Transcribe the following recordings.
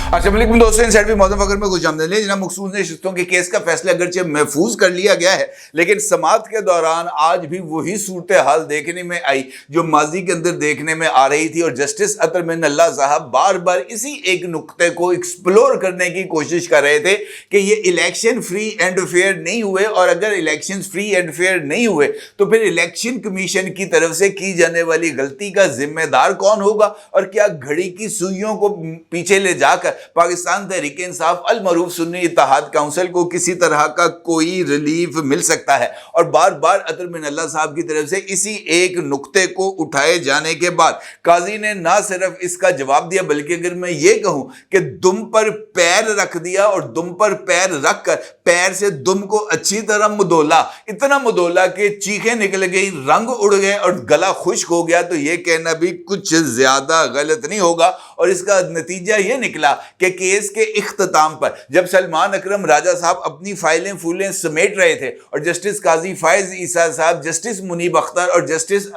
अस्सलाम वालेकुम दोस्तों, इनसाइड विद मौज़म फ़खर में खुशामदीद है। जनाब मखसूस नशिस्तों के केस का फैसला अगरचे महफूज कर लिया गया है, लेकिन समाअत के दौरान आज भी वही सूरत हाल देखने में आई जो माजी के अंदर देखने में आ रही थी, और जस्टिस अतर मिनल्लाह साहब बार बार इसी एक नुक्ते को एक्सप्लोर करने की कोशिश कर रहे थे कि ये इलेक्शन फ्री एंड फेयर नहीं हुए, और अगर इलेक्शन फ्री एंड फेयर नहीं हुए तो फिर इलेक्शन कमीशन की तरफ से की जाने वाली गलती का जिम्मेदार कौन होगा, और क्या घड़ी की सुइयों को पीछे ले जाकर पाकिस्तान तहरीक इंसाफ अल मरूफ सुन्नी इत्तेहाद काउंसिल को किसी तरह का कोई रिलीफ मिल सकता है। और बार बार अतर मिनल्लाह साहब की तरफ से इसी एक नुक्ते को उठाए जाने के बाद काजी ने ना सिर्फ इसका जवाब दिया, बल्कि अगर मैं ये कहूं कि दुम पर पैर रख दिया, और दुम पर पैर रख कर पैर से दुम को अच्छी तरह मुदोला, इतना मुदोला कि चीखें निकल गई, रंग उड़ गए और गला खुश्क हो गया, तो ये कहना भी कुछ ज्यादा गलत नहीं होगा। और इसका नतीजा ये निकला कि केस के इख्तिताम पर जब सलमान अकरम राजा साहब अपनी फाइलें फूलें समेट रहे थे और जस्टिस काजी फायज ईसा साहब, जस्टिस मुनीब अख्तर और जस्टिस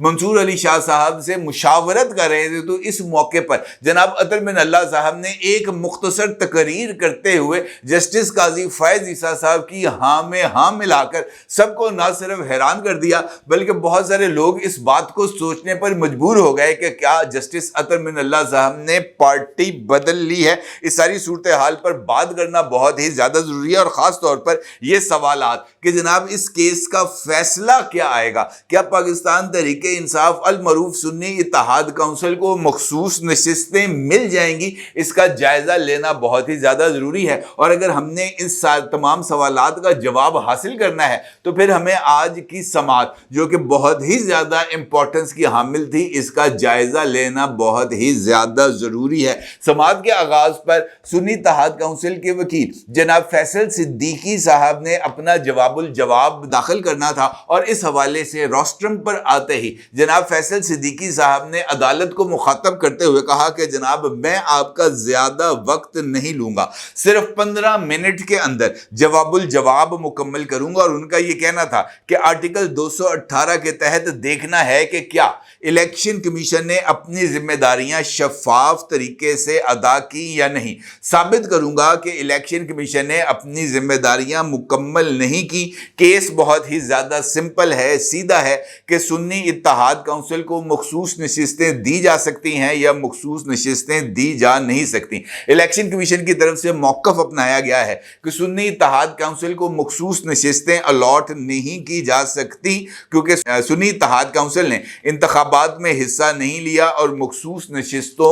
मंसूर अली शाह साहब से मुशावरत कर रहे थे, तो इस मौके पर जनाब अतर मिनल्लाह साहब ने एक मुख्तसर तकरीर करते हुए जस्टिस काजी फायज ईसा साहब की हाँ में हाँ मिलाकर सबको ना सिर्फ हैरान कर दिया, बल्कि बहुत सारे लोग इस बात को सोचने पर मजबूर हो गए कि क्या जस्टिस अतर मिनल्लाह साहब ने पार्टी बदल ली है। इस सारी सूरत हाल पर बात करना बहुत ही ज्यादा जरूरी है, और खास तौर पर यह सवालात कि जनाब इस केस का फैसला क्या आएगा, क्या पाकिस्तान तहरीक इंसाफ अल मरूफ सुन्नी इत्तेहाद काउंसिल को मखसूस नशिस्तें मिल जाएंगी, इसका जायजा लेना बहुत ही ज्यादा जरूरी है। और अगर हमने इस तमाम सवालात का जवाब हासिल करना है तो फिर हमें आज की समाअत, जो कि बहुत ही ज्यादा इंपॉर्टेंस की हामिल थी, इसका जायजा लेना बहुत ही ज्यादा जरूरी है। समाअत के आगाज पर सुन्नी इत्तेहाद काउंसिल के वकील जनाब फैसल सिद्दीकी साहब ने अपना जवाब दाखिल करना था, और इस हवाले से रोस्ट्रम पर आते ही जनाब फैसल सिद्दीकी साहब ने अदालत को मुखातब करते हुए कहा कि जनाब मैं आपका ज्यादा वक्त नहीं लूंगा, सिर्फ 15 मिनट के अंदर जवाब मुकम्मल करूंगा। और उनका यह कहना था कि आर्टिकल 218 के तहत देखना है कि क्या इलेक्शन कमीशन ने अपनी जिम्मेदारियां शफाफ तरीके से अदा की या नहीं। साबित करूंगा कि इलेक्शन कमीशन ने अपनी जिम्मेदारियां मुकम्मल नहीं की। केस बहुत ही ज्यादा सिंपल है, सीधा है कि सुन्नी इत्तेहाद काउंसिल को मखसूस नशिस्तें दी जा सकती हैं या मखसूस नशिस्तें दी जा नहीं सकती। इलेक्शन कमीशन की तरफ से मौक़िफ़ अपनाया गया है कि सुन्नी इत्तेहाद काउंसिल को मखसूस नशिस्तें अलॉट नहीं की जा सकती, क्योंकि सुन्नी इत्तेहाद काउंसिल ने इंतखाबात में हिस्सा नहीं लिया और मखसूस नशिस्तों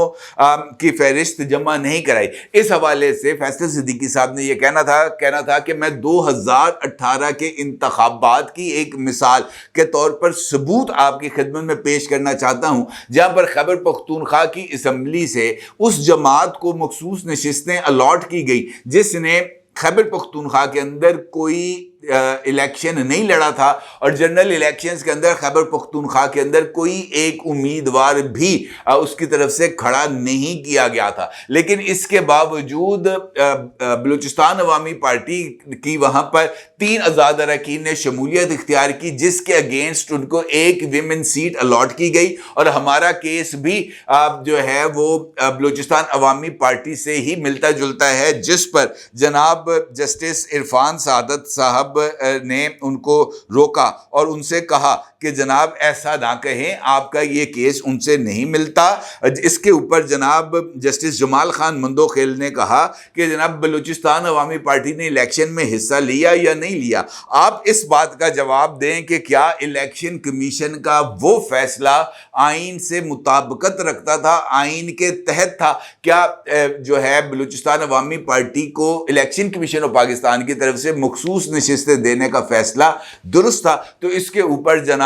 की फहरिस्त जमा नहीं कराई। इस हवाले से फैसल सिद्दीकी साहब ने यह कहना था कि मैं 2018 के इंतखाबात की एक मिसाल के तौर पर सबूत आपकी खिदमत में पेश करना चाहता हूं, जहां पर खैबर पख्तूनख्वा की असम्बली से उस जमात को मखसूस नशिस्तें अलॉट की गई जिसने खैबर पख्तूनख्वा के अंदर कोई इलेक्शन नहीं लड़ा था, और जनरल इलेक्शंस के अंदर खैबर पख्तूनख्वा के अंदर कोई एक उम्मीदवार भी उसकी तरफ से खड़ा नहीं किया गया था। लेकिन इसके बावजूद बलूचिस्तान अवामी पार्टी की वहां पर 3 आज़ाद अरकान ने शमूलियत इख्तियार की, जिसके अगेंस्ट उनको एक विमेन सीट अलॉट की गई, और हमारा केस भी जो है वो बलूचिस्तान अवामी पार्टी से ही मिलता जुलता है, जिस पर जनाब जस्टिस इरफान सादत साहब ने उनको रोका और उनसे कहा कि जनाब ऐसा ना कहें, आपका ये केस उनसे नहीं मिलता। इसके ऊपर जनाब जस्टिस जमाल खान मंदोखेल ने कहा कि जनाब बलूचिस्तान अवामी पार्टी ने इलेक्शन में हिस्सा लिया या नहीं लिया। आप इस बात का जवाब दें कि क्या इलेक्शन कमीशन का वो फैसला आइन से मुताबिकत रखता था, आइन के तहत था। क्या जो है बलूचिस्तान अवामी पार्टी को इलेक्शन कमीशन ऑफ पाकिस्तान की तरफ से मखसूस नशिस्तें देने का फैसला दुरुस्त था। तो इसके ऊपर जनाब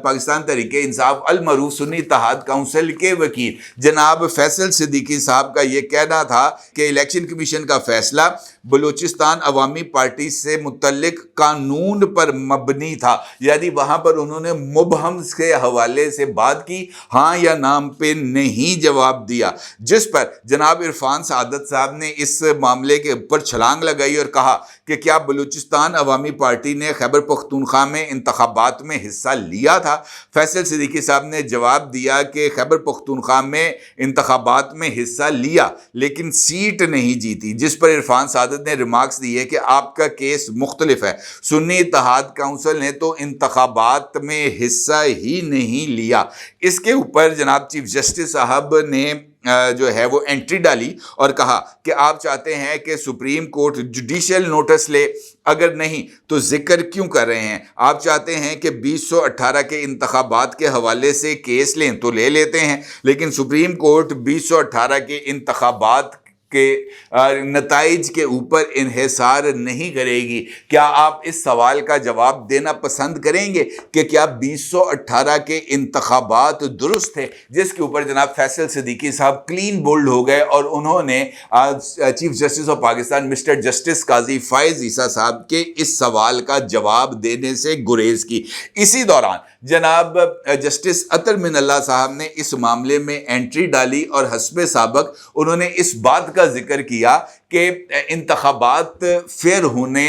पाकिस्तान तहरीक इंसाफ अल मरूफ सुन्नी इत्तेहाद काउंसिल के वकील जनाब फैसल सिद्दीकी साहब का यह कहना था कि इलेक्शन कमीशन का फैसला बलूचिस्तान अवामी पार्टी से मुतल्लिक कानून पर मबनी था, यानी वहां पर उन्होंने मुबहम के हवाले से बात की, हाँ या नाम पे नहीं जवाब दिया, जिस पर जनाब इरफान सादत साहब ने इस मामले के ऊपर छलांग लगाई और कहा कि क्या बलूचिस्तान پاکستان عوامی پارٹی نے خیبر پختونخوا میں انتخابات میں حصہ لیا تھا۔ فیصل صدیقی صاحب نے جواب دیا کہ خیبر پختونخوا میں انتخابات میں حصہ لیا لیکن سیٹ نہیں جیتی، جس پر عرفان سعادت نے ریمارکس دیے کہ آپ کا کیس مختلف ہے، سنی اتحاد کونسل نے تو انتخابات میں حصہ ہی نہیں لیا۔ اس کے اوپر جناب چیف جسٹس صاحب نے جو ہے وہ انٹری ڈالی اور کہا کہ آپ چاہتے ہیں کہ سپریم کورٹ جوڈیشل نوٹس لے، اگر نہیں تو ذکر کیوں کر رہے ہیں؟ آپ چاہتے ہیں کہ 2018 کے انتخابات کے حوالے سے کیس لیں تو لے لیتے ہیں، لیکن سپریم کورٹ 2018 کے انتخابات کے نتائج کے اوپر انحصار نہیں کرے گی۔ کیا آپ اس سوال کا جواب دینا پسند کریں گے کہ کیا 2018 کے انتخابات درست تھے؟ جس کے اوپر جناب فیصل صدیقی صاحب کلین بولڈ ہو گئے اور انہوں نے chief justice of Pakistan mister justice Qazi Faez عیسیٰ صاحب کے اس سوال کا جواب دینے سے گریز کی۔ اسی دوران جناب جسٹس عطر من اللہ صاحب نے اس معاملے میں انٹری ڈالی اور حسب سابق انہوں نے اس بات کا ذکر کیا کہ انتخابات فیئر ہونے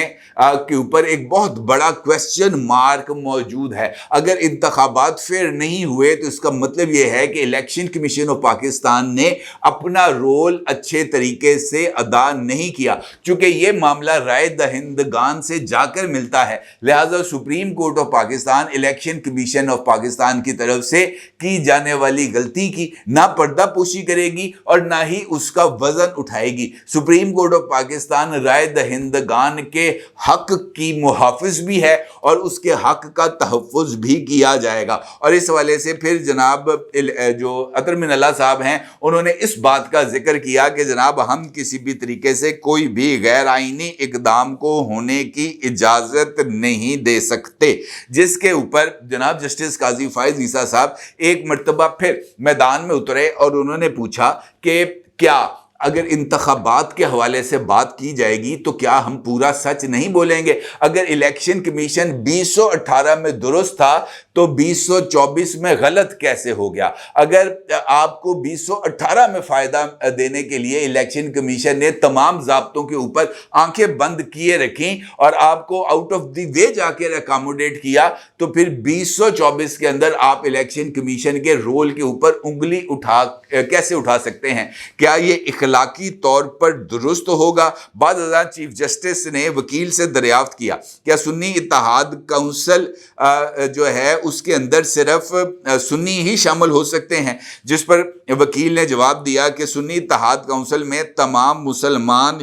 کے اوپر ایک بہت بڑا کویسچن مارک موجود ہے۔ اگر انتخابات فیئر نہیں ہوئے تو اس کا مطلب یہ ہے کہ الیکشن کمیشن آف پاکستان نے اپنا رول اچھے طریقے سے ادا نہیں کیا، چونکہ یہ معاملہ رائے دہندگان سے جا کر ملتا ہے، لہٰذا supreme court of Pakistan election commission of Pakistan کی طرف سے کی جانے والی غلطی کی نہ پردہ پوشی کرے گی اور نہ ہی اس کا وزن اٹھائے گی۔ سپریم کورٹ آف پاکستان رائے دہندگان کے حق کی محافظ بھی ہے اور اس کے حق کا تحفظ بھی کیا جائے گا، اور اس حوالے سے پھر جناب جو عطر من اللہ صاحب ہیں انہوں نے اس بات کا ذکر کیا کہ جناب ہم کسی بھی طریقے سے کوئی بھی غیر آئینی اقدام کو ہونے کی اجازت نہیں دے سکتے، جس کے اوپر جناب جسٹس قاضی فائز عیسیٰ صاحب ایک مرتبہ پھر میدان میں اترے اور انہوں نے پوچھا کہ کیا اگر انتخابات کے حوالے سے بات کی جائے گی تو کیا ہم پورا سچ نہیں بولیں گے؟ اگر الیکشن کمیشن 2018 میں درست تھا تو 2024 میں غلط کیسے ہو گیا؟ اگر آپ کو 2018 میں فائدہ دینے کے لیے الیکشن کمیشن نے تمام ضابطوں کے اوپر آنکھیں بند کیے رکھیں اور آپ کو آؤٹ آف دی وے جا کے اکاموڈیٹ کیا، تو پھر 2024 کے اندر آپ الیکشن کمیشن کے رول کے اوپر انگلی کیسے اٹھا سکتے ہیں؟ کیا یہ اخلاقی طور پر درست ہوگا؟ بعد ازاں چیف جسٹس نے وکیل سے دریافت کیا کیا سنی اتحاد کونسل جو ہے اس کے اندر صرف سنی ہی شامل ہو سکتے ہیں، جس پر وکیل نے جواب دیا کہ سنی اتحاد کونسل میں تمام مسلمان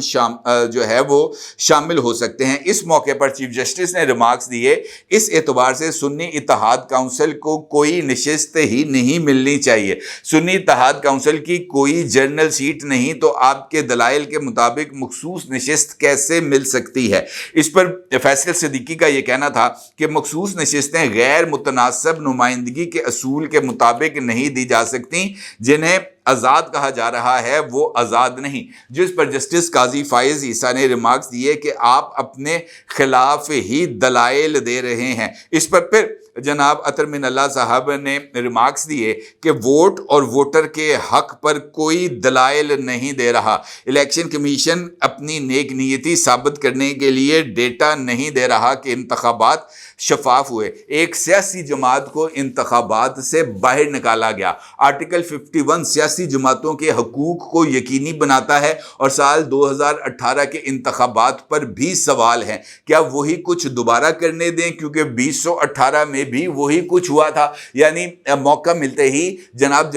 جو ہے وہ شامل ہو سکتے ہیں۔ اس موقع پر چیف جسٹس نے ریمارکس دیے، اس اعتبار سے سنی اتحاد کونسل کو کوئی نشست ہی نہیں ملنی چاہیے، سنی اتحاد کونسل کی کوئی جنرل سیٹ نہیں تو آپ کے دلائل کے مطابق مخصوص نشست کیسے مل سکتی ہے؟ اس پر فیصل صدیقی کا یہ کہنا تھا کہ مخصوص نشستیں غیر متناسب نمائندگی کے اصول کے مطابق نہیں دی جا سکتی، جنہیں آزاد کہا جا رہا ہے وہ آزاد نہیں، جس پر جسٹس قاضی فائز عیسیٰ نے ریمارکس دیے کہ آپ اپنے خلاف ہی دلائل دے رہے ہیں۔ اس پر پھر جناب عطر من اللہ صاحب نے ریمارکس دیے کہ ووٹ اور ووٹر کے حق پر کوئی دلائل نہیں دے رہا، الیکشن کمیشن اپنی نیک نیتی ثابت کرنے کے لیے ڈیٹا نہیں دے رہا کہ انتخابات شفاف ہوئے، ایک سیاسی جماعت کو انتخابات سے باہر نکالا گیا۔ آرٹیکل 51 سیاسی جماعتوں کے حقوق کو یقینی بناتا ہے اور سال 2018 کے انتخابات پر بھی سوال ہے، کیا وہی کچھ دوبارہ کرنے دیں کیونکہ 2018 میں بھی وہی کچھ ہوا تھا؟ یعنی موقع ملتے ہی جناب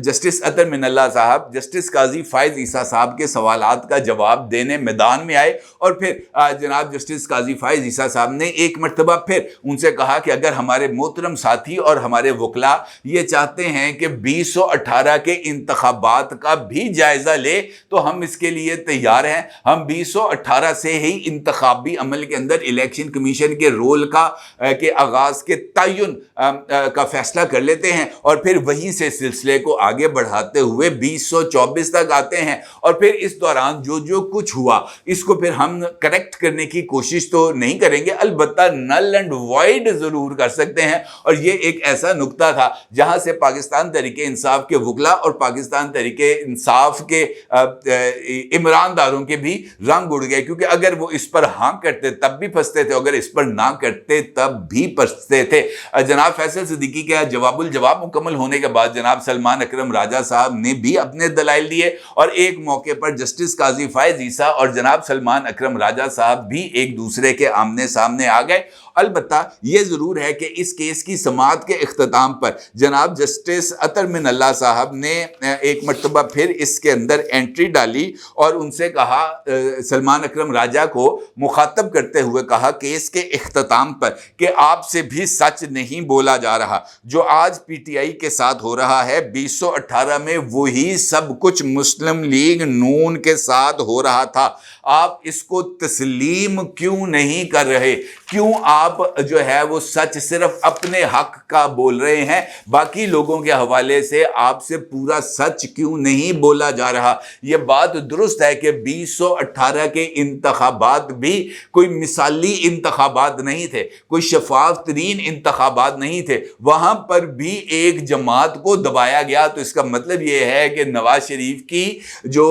جسٹس عطر من اللہ صاحب جسٹس قاضی فائز عیسیٰ صاحب کے سوالات کا جواب دینے میدان میں آئے، اور پھر جناب جسٹس قاضی فائز عیسیٰ صاحب نے ایک مرتبہ پھر ان سے کہا کہ اگر ہمارے محترم ساتھی اور ہمارے وکلاء یہ چاہتے ہیں کہ 2018 کے انتخابات کا بھی جائزہ لے تو ہم اس کے لیے تیار ہیں، ہم 2018 سے ہی انتخابی عمل کے اندر الیکشن کمیشن کے رول کے آغاز کے تعین کا فیصلہ کر لیتے ہیں اور پھر وہیں سے سلسلے کو آگے بڑھاتے ہوئے 2024 تک آتے ہیں، اور پھر اس دوران جو کچھ ہوا اس کو پھر ہم کریکٹ کرنے کی کوشش تو نہیں کریں گے، البتہ نل اینڈ وائڈ ضرور کر سکتے ہیں۔ اور یہ ایک ایسا نقطہ تھا جہاں سے پاکستان تحریک انصاف کے وکلاء اور पाकिस्तान तहरीके इंसाफ के इमरानदारों के भी रंग उड़ गए, क्योंकि अगर वो इस पर हाँ करते तब भी फंसते थे, अगर इस पर ना करते तब भी फंसते थे। जनाब फैसल सिद्दीकी का जवाबुल जवाब मुकम्मल होने के बाद जनाब सलमान अकरम राजा साहब ने भी अपने दलाइल दिए और एक मौके पर जस्टिस काजी फायज ईसा और जनाब सलमान अकरम राजा साहब भी एक दूसरे के आमने सामने आ गए। अलबत्ता ये ज़रूर है कि इस केस की समाअत के इख्तिताम पर जनाब जस्टिस अतर मिन अल्लाह साहब ने एक मरतबा फिर इसके अंदर एंट्री डाली और उनसे कहा, सलमान अकरम राजा को मुखातब करते हुए कहा केस के इख्तिताम पर कि आपसे भी सच नहीं बोला जा रहा। जो आज पीटीआई के साथ हो रहा है 2018 में वही सब कुछ मुस्लिम लीग नून के साथ हो रहा था। आप इसको तस्लीम क्यों नहीं कर रहे? क्यों आप जो है वो सच सिर्फ अपने हक का बोल रहे हैं, बाकी लोगों के हवाले से आपसे पूरा सच क्यों नहीं बोला जा रहा? ये बात दुरुस्त है कि 2018 के इंतखाबात भी कोई मिसाली इंतखाबात नहीं थे, कोई शफाफ तरीन इंतखाबात नहीं थे, वहां पर भी एक जमात को दबाया गया। तो इसका मतलब ये है कि नवाज शरीफ की जो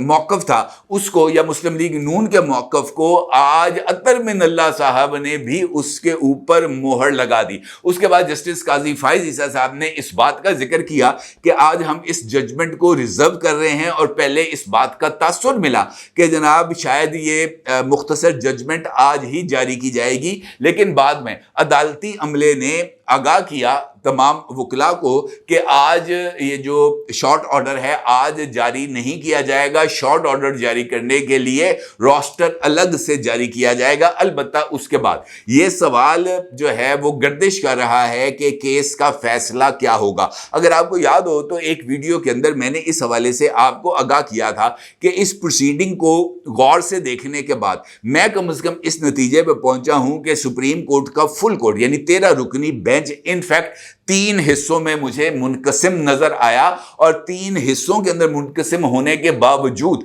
मौक़िफ़ था उसको, या मुस्लिम लीग नून के मौक़िफ़ को आज अतर मिन अल्लाह साहब ने भी उसके ऊपर मोहर लगा दी। उसके बाद जस्टिस काजी फायज ईसा साहब ने इस बात का जिक्र किया कि आज हम इस जजमेंट को रिजर्व कर रहे हैं और पहले इस बात का तासुर मिला कि जनाब शायद ये मुख्तसर जजमेंट आज ही जारी की जाएगी, लेकिन बाद में अदालती अमले ने आगाह किया तमाम वकला को कि आज ये जो शॉर्ट ऑर्डर है आज जारी नहीं किया जाएगा। शॉर्ट ऑर्डर जारी करने के लिए रोस्टर अलग से जारी किया जाएगा। अलबत्ता उसके बाद ये सवाल जो है वो गर्दिश कर रहा है कि केस का फैसला क्या होगा। अगर आपको याद हो तो एक वीडियो के अंदर मैंने इस हवाले से आपको आगाह किया था कि इस प्रोसीडिंग को गौर से देखने के बाद मैं कम से कम इस नतीजे पर पहुंचा हूं कि सुप्रीम कोर्ट का फुल कोर्ट यानी 13 रुकनी बेंच इनफैक्ट 3 हिस्सों में मुझे मुनकसिम नजर आया और 3 हिस्सों के अंदर मुनकसिम होने के बावजूद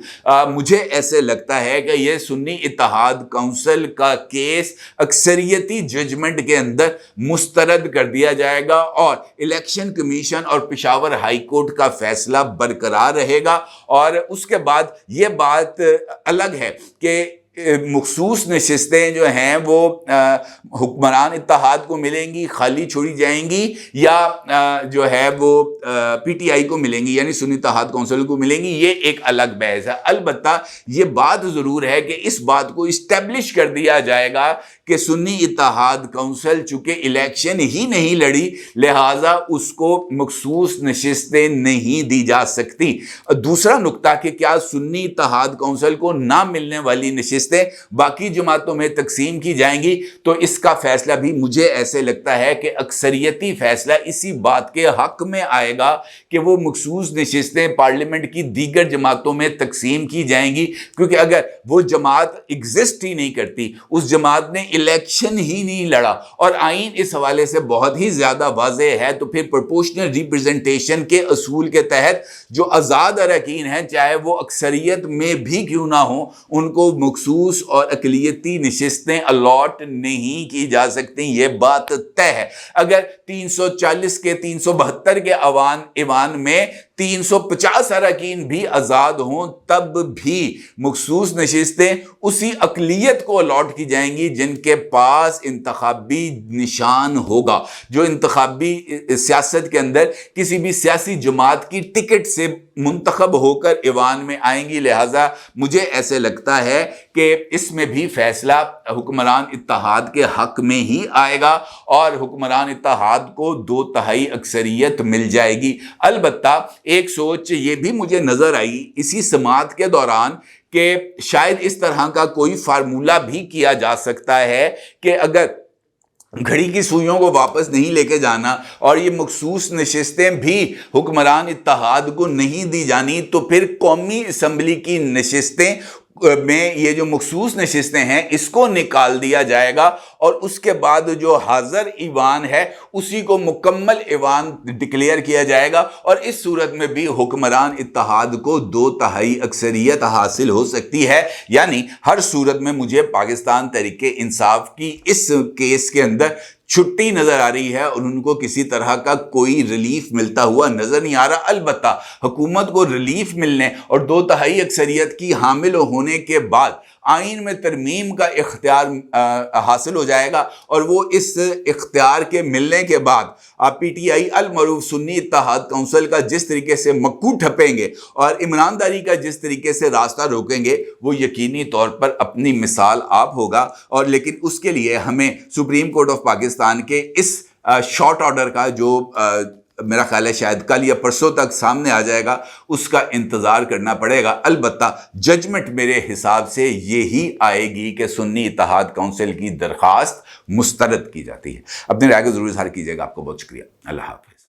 मुझे ऐसे लगता है कि यह सुन्नी इत्तेहाद काउंसिल का केस अक्सरियती जजमेंट के अंदर मुस्तरद कर दिया जाएगा और इलेक्शन कमीशन और पेशावर हाई कोर्ट का फैसला बरकरार रहेगा। और उसके बाद यह बात अलग है कि मखसूस नशिस्तें जो हैं वो हुक्मरान इत्तेहाद को मिलेंगी, खाली छोड़ी जाएंगी, या जो है वो पीटीआई को मिलेंगी यानी सुन्नी इत्तेहाद काउंसिल को मिलेंगी, ये एक अलग बहस है। अलबत्ता ये बात ज़रूर है कि इस बात को इस्टेब्लिश कर दिया जाएगा कि सुन्नी इत्तेहाद काउंसिल चूँकि इलेक्शन ही नहीं लड़ी लिहाजा उसको मखसूस नशिस्तें नहीं दी जा सकती। दूसरा नुक्ता कि क्या सुन्नी इत्तेहाद काउंसिल को ना मिलने वाली नशिस्तें बाकी जमातों में तकसीम की जाएंगी, तो इसका फैसला भी मुझे ऐसे लगता है कि अक्सरियती फैसला इसी बात के हक में आएगा कि वो मखसूस नशिस्तें पार्लियामेंट की दीगर जमातों में तकसीम की जाएंगी, क्योंकि अगर वो जमात एग्जिस्ट ही नहीं करती, उस जमात ने इलेक्शन ही नहीं लड़ा और आइन इस हवाले से बहुत ही ज्यादा वाज़ेह है, तो फिर प्रोपोर्शनल रिप्रेजेंटेशन के असूल के तहत जो आज़ाद अरकान हैं चाहे वो अक्सरियत में भी क्यों ना हो उनको मखसूस और अकलियती नशिस्तें अलॉट नहीं की जा सकती। ये बात तय है। अगर 340 के 372 के ईवान में 350 अरकान भी आज़ाद हों तब भी मखसूस नशिस्तें उसी अकलियत को अलॉट की जाएंगी जिनके पास इंतखाबी निशान होगा, जो इंतखाबी सियासत के अंदर किसी भी सियासी जमात की टिकट से मुंतखब होकर ईवान में आएंगी। लिहाजा मुझे ऐसे लगता है कि इसमें भी फैसला हुक्मरान इत्तेहाद के हक में ही आएगा और हुक्मरान इत्तेहाद को 2/3 अक्सरियत मिल जाएगी। अलबत्ता एक सोच ये भी मुझे नजर आई इसी समाअत के दौरान कि शायद इस तरह का कोई फार्मूला भी किया जा सकता है कि अगर घड़ी की सुइयों को वापस नहीं लेके जाना और ये मखसूस नशिस्तें भी हुक्मरान इत्तेहाद को नहीं दी जानी, तो फिर कौमी असम्बली की नशिस्तें में ये जो मखसूस नशिस्तें हैं इसको निकाल दिया जाएगा और उसके बाद जो हाज़र ईवान है उसी को मुकम्मल ईवान डिक्लेयर किया जाएगा और इस सूरत में भी हुक्मरान इत्तेहाद को 2/3 अक्सरियत हासिल हो सकती है। यानी हर सूरत में मुझे पाकिस्तान तहरीके इंसाफ की इस केस के अंदर چھٹی نظر آ رہی ہے اور ان کو کسی طرح کا کوئی ریلیف ملتا ہوا نظر نہیں آ رہا۔ البتہ حکومت کو ریلیف ملنے اور 2/3 اکثریت کی حامل ہونے کے بعد آئین میں ترمیم کا اختیار حاصل ہو جائے گا، اور وہ اس اختیار کے ملنے کے بعد پی ٹی آئی المعروف سنی اتحاد کونسل کا جس طریقے سے مکو ٹھپیں گے اور عمران داری کا جس طریقے سے راستہ روکیں گے، وہ یقینی طور پر اپنی مثال آپ ہوگا۔ اور لیکن اس کے لیے ہمیں سپریم کورٹ آف پاکستان کے اس شارٹ آرڈر کا جو میرا خیال ہے شاید کل یا پرسوں تک سامنے آ جائے گا، اس کا انتظار کرنا پڑے گا۔ البتہ ججمنٹ میرے حساب سے یہی آئے گی کہ سنی اتحاد کونسل کی درخواست مسترد کی جاتی ہے۔ اپنی رائے کو ضرور اظہار کیجیے گا۔ آپ کو بہت شکریہ۔ اللہ حافظ۔